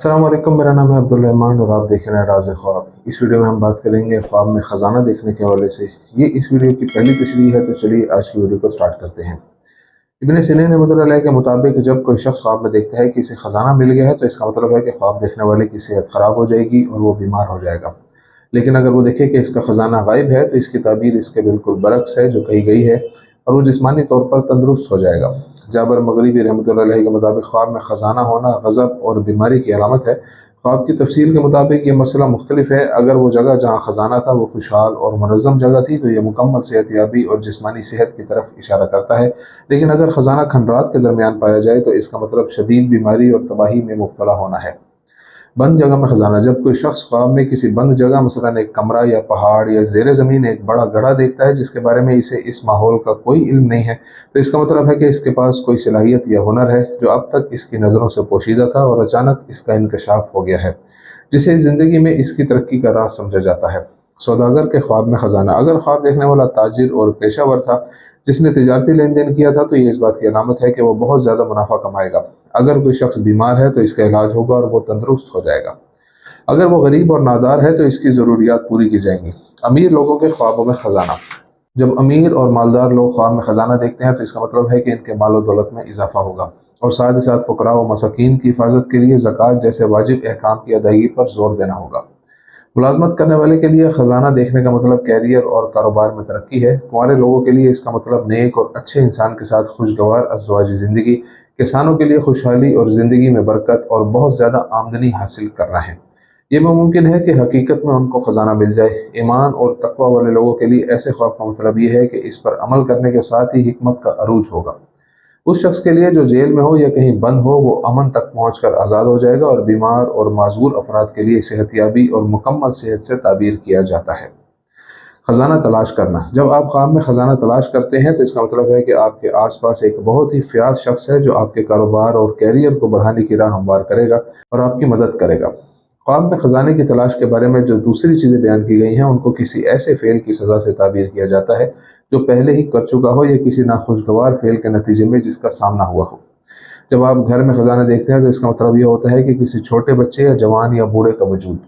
अस्सलाम वालेकुम, मेरा नाम है अब्दुल रहमान और आप देख रहे हैं राज़ ख्वाब। इस वीडियो में हम बात करेंगे ख्वाब में ख़जाना देखने के हवाले से। ये इस वीडियो की पहली तशरीह है, तो चलिए आज की वीडियो को स्टार्ट करते हैं। इब्न सीना रहमतुल्लाह अलैह के मुताबिक जब कोई शख्स ख्वाब में देखता है कि इसे ख़जाना मिल गया है, तो इसका मतलब है कि ख्वाब देखने वाले की सेहत ख़राब हो जाएगी और वो बीमार हो जाएगा। लेकिन अगर वो देखे कि इसका ख़जाना गायब है, तो इसकी ताबीर इसके बिल्कुल बरक्स है जो कही गई है, और वो जिस्मानी तौर पर तंदुरुस्त हो जाएगा। जाबर मगरिबी रहमतुल्लाह अलैह के मुताबिक ख्वाब में ख़जाना होना गज़ब और बीमारी की अलामत है। ख्वाब की तफसील के मुताबिक ये मसला मुख्तलिफ है। अगर वो जगह जहाँ ख़जाना था वो खुशहाल और मुनज़्ज़म जगह थी, तो ये मुकम्मल सेहतयाबी और जिस्मानी सेहत की तरफ इशारा करता है। लेकिन अगर ख़जाना खंडरात के दरमियान पाया जाए, तो इसका मतलब शदीद बीमारी और तबाही में मुब्तला होना है। बंद जगह में ख़जाना। जब कोई शख्स ख्वाब में किसी बंद जगह मसलन एक कमरा या पहाड़ या ज़ेर ज़मीन एक बड़ा गड्ढा देखता है जिसके बारे में इसे इस माहौल का कोई इल्म नहीं है, तो इसका मतलब है कि इसके पास कोई सलाहियत या हुनर है जो अब तक इसकी नज़रों से पोशीदा था और अचानक इसका इंकशाफ हो गया है, जिसे इस ज़िंदगी में इसकी तरक्की का राज समझा जाता है। सौदागर के ख्वाब में ख़जाना। अगर ख्वाब देखने वाला ताजिर और पेशावर था जिसने तिजारती लेन देन किया था, तो ये इस बात की अलामत है कि वो बहुत ज़्यादा मुनाफा कमाएगा। अगर कोई शख्स बीमार है तो इसका इलाज होगा और वो तंदुरुस्त हो जाएगा। अगर वो गरीब और नादार है तो इसकी ज़रूरियात पूरी की जाएंगी। अमीर लोगों के ख्वाबों में ख़जाना। जब अमीर और मालदार लोग ख्वाब में ख़जाना देखते हैं, तो इसका मतलब है कि इनके माल और दौलत में इजाफा होगा, और साथ ही साथ फ़ुकरा व मसाकीन की हिफाजत के लिए ज़कात जैसे वाजिब अहकाम की अदायगी पर जोर देना होगा। मुलाजमत करने वाले के लिए ख़जाना देखने का मतलब कैरियर और कारोबार में तरक्की है। कुंवारे लोगों के लिए इसका मतलब नेक और अच्छे इंसान के साथ खुशगवार अज़वाजी ज़िंदगी। किसानों के लिए खुशहाली और ज़िंदगी में बरकत और बहुत ज़्यादा आमदनी हासिल करना है। ये मुमकिन है कि हकीकत में उनको ख़जाना मिल जाए। ईमान और तकवा वाले लोगों के लिए ऐसे ख्वाब का मतलब ये है कि इस पर अमल करने के साथ ही हिकमत का अरूज होगा। उस शख्स के लिए जो जेल में हो या कहीं बंद हो, वो अमन तक पहुंचकर आज़ाद हो जाएगा, और बीमार और माजूर अफराद के लिए सेहतयाबी और मुकम्मल सेहत से ताबीर किया जाता है। ख़जाना तलाश करना। जब आप ख्वाब में ख़जाना तलाश करते हैं, तो इसका मतलब है कि आपके आसपास एक बहुत ही फ़याज़ शख्स है जो आपके कारोबार और कैरियर को बढ़ाने की राह हमवार करेगा और आपकी मदद करेगा। ख्वाब में ख़जाने की तलाश के बारे में जो दूसरी चीज़ें बयान की गई हैं, उनको किसी ऐसे फ़ेल की सज़ा से ताबीर किया जाता है जो पहले ही कर चुका हो, या किसी नाखुशगवार फ़ेल के नतीजे में जिसका सामना हुआ हो। जब आप घर में ख़जाना देखते हैं, तो इसका मतलब ये होता है कि किसी छोटे बच्चे या जवान या बूढ़े का वजूद।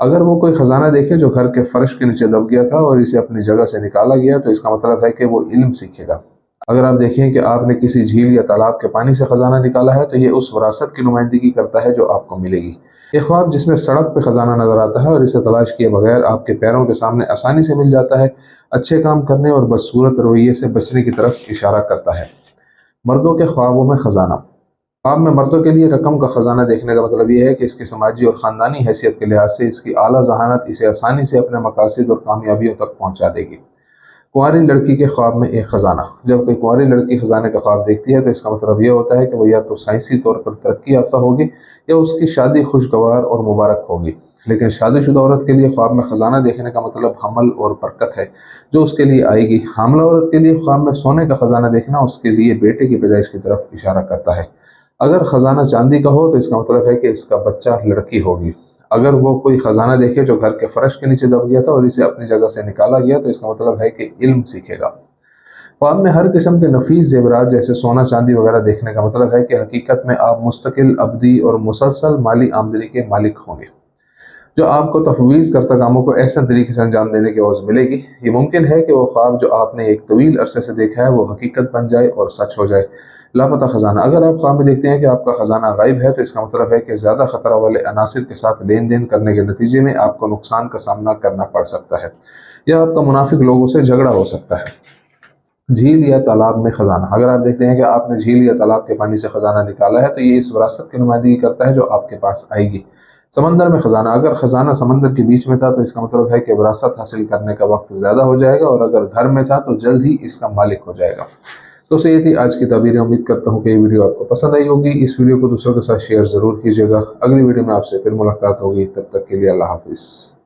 अगर वो कोई ख़जाना देखे जो घर के फ़र्श के नीचे दब गया था और इसे अपनी जगह से निकाला गया, तो इसका मतलब है कि वो इल्म सीखेगा। अगर आप देखें कि आपने किसी झील या तालाब के पानी से ख़जाना निकाला है, तो ये उस विरासत की नुमाइंदगी करता है जो आपको मिलेगी। एक ख्वाब जिसमें सड़क पर ख़जाना नज़र आता है और इसे तलाश किए बगैर आपके पैरों के सामने आसानी से मिल जाता है, अच्छे काम करने और बदसूरत रवैये से बचने की तरफ इशारा करता है। मर्दों के ख्वाबों में ख़जाना। ख्वाब में मर्दों के लिए रकम का ख़जाना देखने का मतलब ये है कि इसकी समाजी और ख़ानदानी हैसियत के लिहाज से इसकी आला ज़हानत इसे आसानी से अपने मकासद और कामयाबियों तक पहुँचा देगी। कुंवारी लड़की के ख्वाब में एक ख़जाना। जब कोई कुंवारी लड़की ख़जाने का ख्वाब देखती है, तो इसका मतलब यह होता है कि वो या तो साइंसी तौर पर तरक्की याफ्ता होगी या उसकी शादी खुशगवार और मुबारक होगी। लेकिन शादीशुदा औरत के लिए ख्वाब में ख़जाना देखने का मतलब हमल और बरकत है जो उसके लिए आएगी। हामला औरत के लिए ख्वाब में सोने का ख़जाना देखना उसके लिए बेटे की पैदाइश की तरफ इशारा करता है। अगर ख़जाना चांदी का हो, तो इसका मतलब है कि इसका बच्चा लड़की होगी। अगर वो कोई ख़जाना देखे जो घर के फ़र्श के नीचे दब गया था और इसे अपनी जगह से निकाला गया, तो इसका मतलब है कि इल्म सीखेगा। ख्वाब में हर किस्म के नफीस जेवरात जैसे सोना चांदी वगैरह देखने का मतलब है कि हकीकत में आप मुस्तकिल, अबदी और मुसलसल माली आमदनी के मालिक होंगे, जो आपको तफवीज़ करता कामों को ऐसे तरीके से अंजाम देने की वज़ मिलेगी। ये मुमकिन है कि वो ख्वाब जो आपने एक तवील अरसे से देखा है वो हकीकत बन जाए और सच हो जाए। लापता ख़जाना। अगर आप ख्वाब में देखते हैं कि आपका ख़जाना गायब है, तो इसका मतलब है कि ज़्यादा ख़तरा वाले अनासिर के साथ लेन देन करने के नतीजे में आपको नुकसान का सामना करना पड़ सकता है, या आपका मुनाफिक लोगों से झगड़ा हो सकता है। झील या तालाब में ख़जाना। अगर आप देखते हैं कि आपने झील या तालाब के पानी से ख़जाना निकाला है, तो ये इस विरासत की नुमाइंदगी करता है जो आपके पास आएगी। समंदर में ख़जाना। अगर ख़जाना समंदर के बीच में था, तो इसका मतलब है कि विरासत हासिल करने का वक्त ज़्यादा हो जाएगा, और अगर घर में था तो जल्द ही इसका मालिक हो जाएगा। तो ये थी आज की ताबीरें। उम्मीद करता हूँ कि ये वीडियो आपको पसंद आई होगी। इस वीडियो को दूसरों के साथ शेयर ज़रूर कीजिएगा। अगली वीडियो में आपसे फिर मुलाकात होगी। तब तक के लिए अल्लाह हाफिज़।